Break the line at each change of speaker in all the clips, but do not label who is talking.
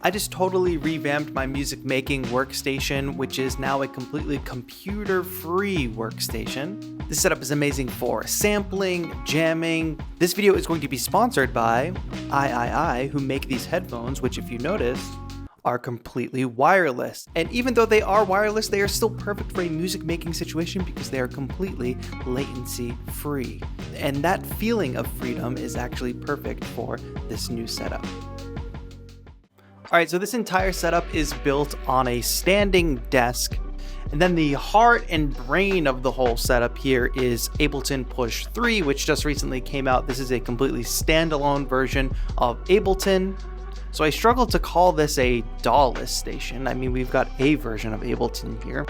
I just totally revamped my music making workstation, which is now a completely computer-free workstation. This setup is amazing for sampling, jamming. This video is going to be sponsored by III, who make these headphones, which if you notice, are completely wireless. And even though they are wireless, they are still perfect for a music making situation because they are completely latency free. And that feeling of freedom is actually perfect for this new setup. All right, so this entire setup is built on a standing desk. And then the heart and brain of the whole setup here is Ableton Push 3, which just recently came out. This is a completely standalone version of Ableton. So I struggle to call this a DAW-less station. I mean, we've got a version of Ableton here,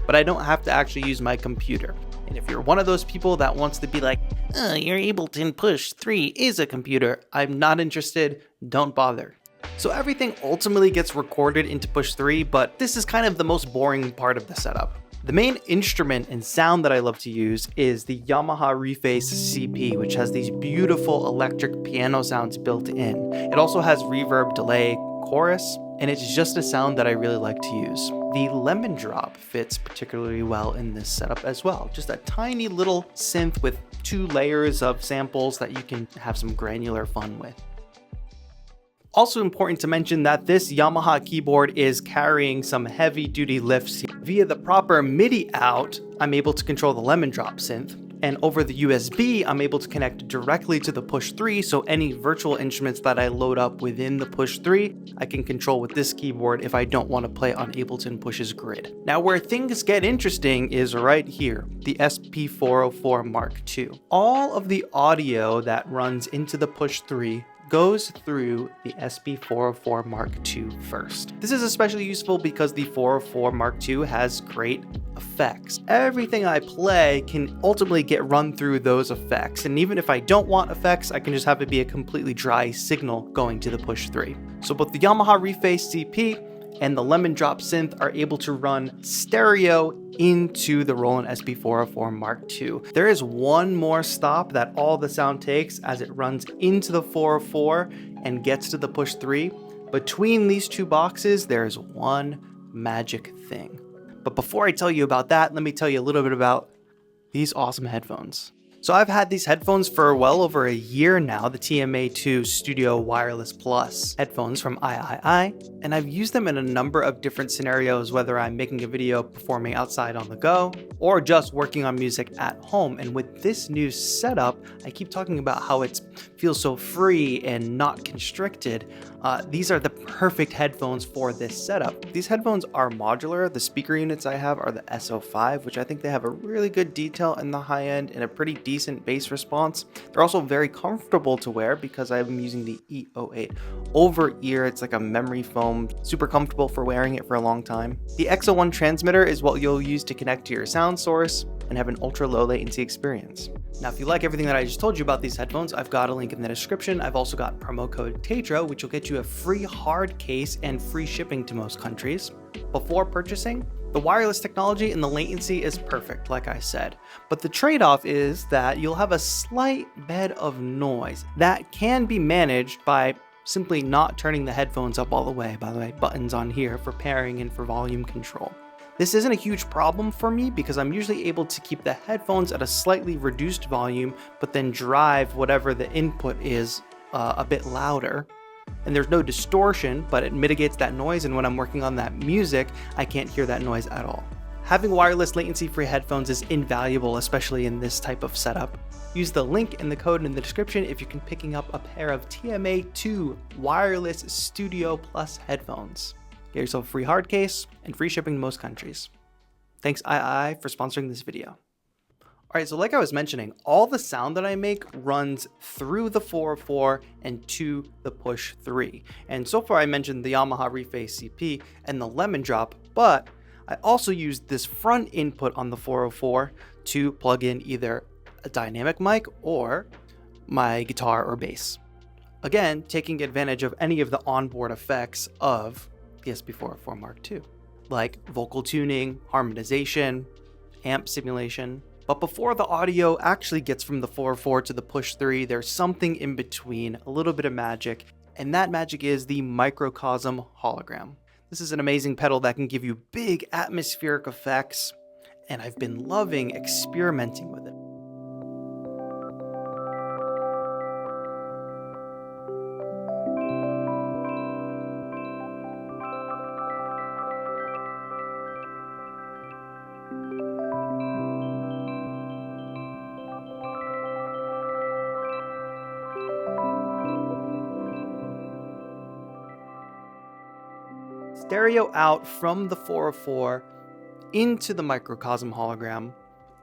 but I don't have to actually use my computer. And if you're one of those people that wants to be like, your Ableton Push 3 is a computer, I'm not interested, don't bother. So everything ultimately gets recorded into Push 3, but this is kind of the most boring part of the setup. The main instrument and sound that I love to use is the Yamaha Reface CP, which has these beautiful electric piano sounds built in. It also has reverb, delay, chorus, and it's just a sound that I really like to use. The Lemon Drop fits particularly well in this setup as well. Just a tiny little synth with 2 layers of samples that you can have some granular fun with. Also important to mention that this Yamaha keyboard is carrying some heavy duty lifts. Via the proper MIDI out, I'm able to control the Lemon Drop synth. And over the USB, I'm able to connect directly to the Push 3, so any virtual instruments that I load up within the Push 3, I can control with this keyboard if I don't want to play on Ableton Push's grid. Now where things get interesting is right here, the SP404 Mark II. All of the audio that runs into the Push 3 goes through the SP404 Mark II first. This is especially useful because the 404 Mark II has great effects. Everything I play can ultimately get run through those effects, and even if I don't want effects, I can just have it be a completely dry signal going to the Push 3. So both the Yamaha Reface CP and the Lemon Drop synth are able to run stereo into the Roland SP404 Mark II. There is one more stop that all the sound takes as it runs into the 404 and gets to the Push 3. Between these two boxes, there's one magic thing. But before I tell you about that, let me tell you a little bit about these awesome headphones. So I've had these headphones for well over a year now, the TMA2 Studio Wireless Plus headphones from III, and I've used them in a number of different scenarios, whether I'm making a video performing outside on the go, or just working on music at home. And with this new setup, I keep talking about how it feels so free and not constricted. These are the perfect headphones for this setup. These headphones are modular. The speaker units I have are the SO5, which I think they have a really good detail in the high end and a pretty decent bass response. They're also very comfortable to wear because I'm using the E08 over ear. It's like a memory foam, super comfortable for wearing it for a long time. The XO1 transmitter is what you'll use to connect to your sound source and have an ultra low latency experience. Now, if you like everything that I just told you about these headphones, I've got a link in the description. I've also got promo code TAETRO, which will get you a free hard case and free shipping to most countries. Before purchasing, the wireless technology and the latency is perfect, like I said. But the trade-off is that you'll have a slight bed of noise that can be managed by simply not turning the headphones up all the way. By the way, buttons on here for pairing and for volume control. This isn't a huge problem for me because I'm usually able to keep the headphones at a slightly reduced volume, but then drive whatever the input is a bit louder. And there's no distortion, but it mitigates that noise, and when I'm working on that music, I can't hear that noise at all. Having wireless latency-free headphones is invaluable, especially in this type of setup. Use the link and the code in the description if you're picking up a pair of TMA2 Wireless Studio Plus headphones. Get yourself a free hard case and free shipping to most countries. Thanks II for sponsoring this video. Alright, so like I was mentioning, all the sound that I make runs through the 404 and to the Push 3. And so far I mentioned the Yamaha Reface CP and the Lemon Drop, but I also used this front input on the 404 to plug in either a dynamic mic or my guitar or bass. Again, taking advantage of any of the onboard effects of the SP404 Mark II, like vocal tuning, harmonization, amp simulation. But before the audio actually gets from the 404 to the Push 3, there's something in between, a little bit of magic, and that magic is the microcosm hologram. This is an amazing pedal that can give you big atmospheric effects, and I've been loving experimenting with it. Stereo out from the 404 into the microcosm hologram,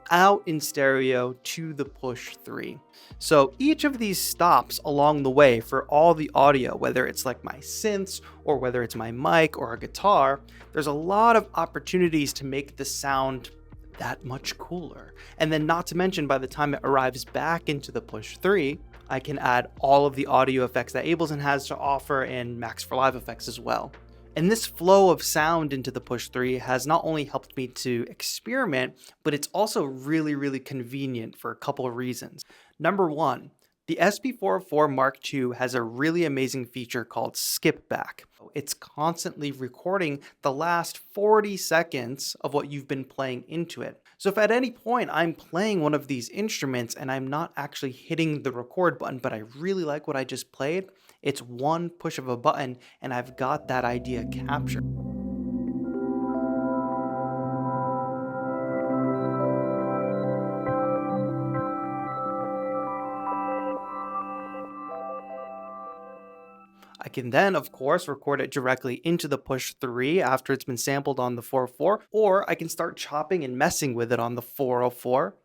out in stereo to the push 3. So each of these stops along the way for all the audio, whether it's like my synths or whether it's my mic or a guitar, there's a lot of opportunities to make the sound that much cooler. And then not to mention, by the time it arrives back into the push 3, I can add all of the audio effects that Ableton has to offer and Max for Live effects as well. And this flow of sound into the push 3 has not only helped me to experiment, but it's also really convenient for a couple of reasons. Number one, the SP404 Mark II has a really amazing feature called skip back. It's constantly recording the last 40 seconds of what you've been playing into it. So if at any point I'm playing one of these instruments and I'm not actually hitting the record button, but I really like what I just played, it's one push of a button and I've got that idea captured. I can then, of course, record it directly into the push 3 after it's been sampled on the 404, or I can start chopping and messing with it on the 404.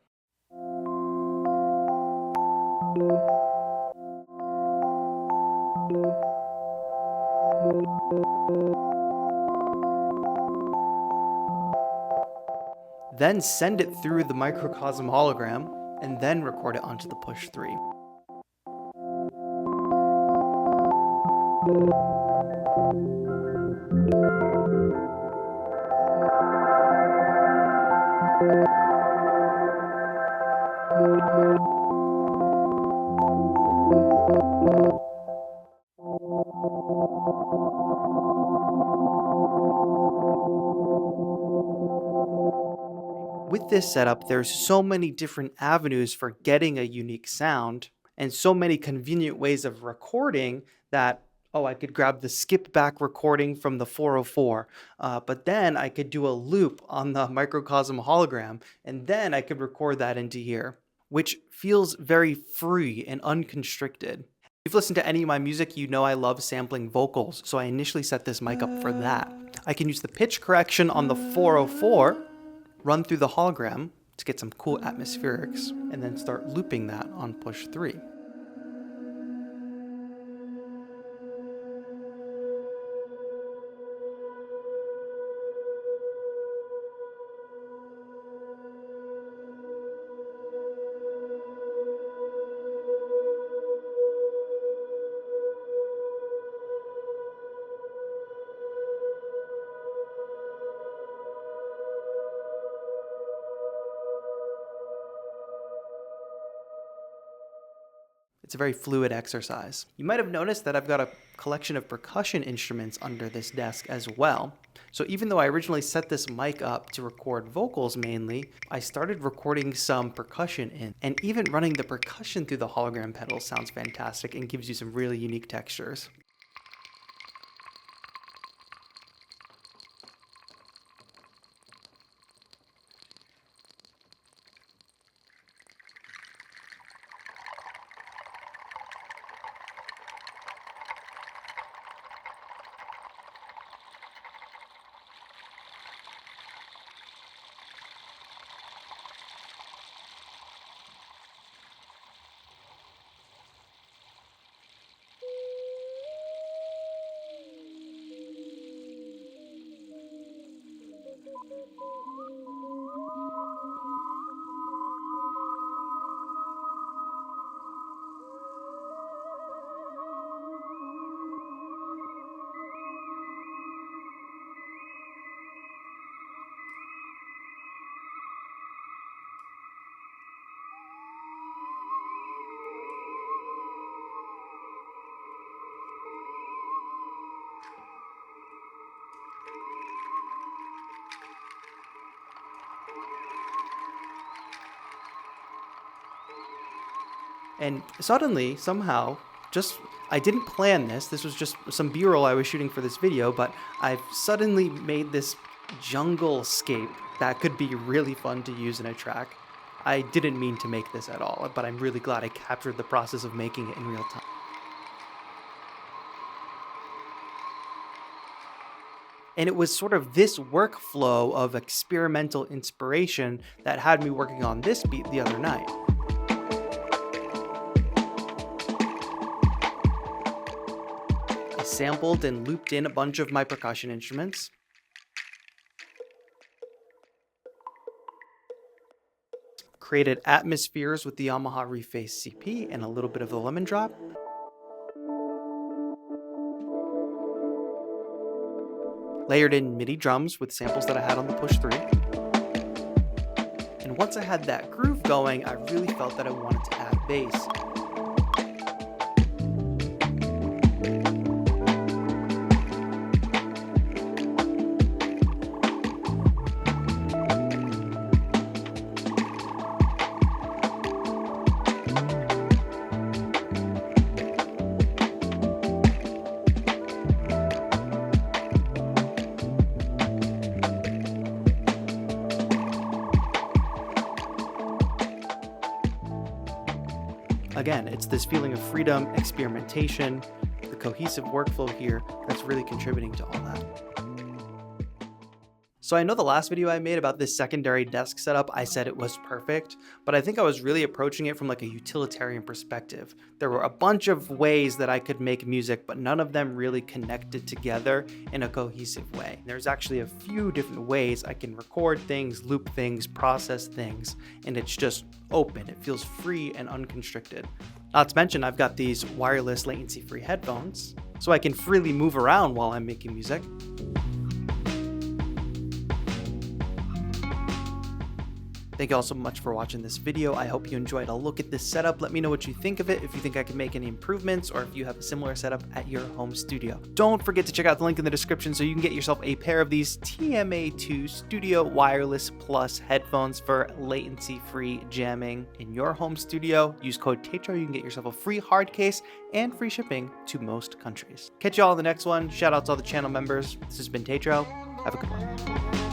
Then send it through the microcosm hologram, and then record it onto the push 3. With this setup, there's so many different avenues for getting a unique sound and so many convenient ways of recording that, I could grab the skip back recording from the 404, but then I could do a loop on the microcosm hologram, and then I could record that into here, which feels very free and unconstricted. If you've listened to any of my music, you know I love sampling vocals, so I initially set this mic up for that. I can use the pitch correction on the 404, run through the hologram to get some cool atmospherics, and then start looping that on push 3. It's a very fluid exercise. You might have noticed that I've got a collection of percussion instruments under this desk as well. So even though I originally set this mic up to record vocals mainly, I started recording some percussion in, and even running the percussion through the hologram pedal sounds fantastic and gives you some really unique textures. And suddenly, somehow, I didn't plan this. This was just some B-roll I was shooting for this video, but I've suddenly made this jungle scape that could be really fun to use in a track. I didn't mean to make this at all, but I'm really glad I captured the process of making it in real time. And it was sort of this workflow of experimental inspiration that had me working on this beat the other night. I sampled and looped in a bunch of my percussion instruments. Created atmospheres with the Yamaha Reface CP and a little bit of the lemon drop. Layered in MIDI drums with samples that I had on the Push 3. And once I had that groove going, I really felt that I wanted to add bass. Again, it's this feeling of freedom, experimentation, the cohesive workflow here that's really contributing to all that. So I know the last video I made about this secondary desk setup, I said it was perfect, but I think I was really approaching it from like a utilitarian perspective. There were a bunch of ways that I could make music, but none of them really connected together in a cohesive way. There's actually a few different ways I can record things, loop things, process things, and it's just open. It feels free and unconstricted. Not to mention, I've got these wireless latency-free headphones, so I can freely move around while I'm making music. Thank you all so much for watching this video. I hope you enjoyed a look at this setup. Let me know what you think of it, if you think I can make any improvements, or if you have a similar setup at your home studio. Don't forget to check out the link in the description so you can get yourself a pair of these TMA2 Studio Wireless Plus headphones for latency-free jamming in your home studio. Use code TAETRO. You can get yourself a free hard case and free shipping to most countries. Catch you all in the next one. Shout out to all the channel members. This has been TAETRO. Have a good one.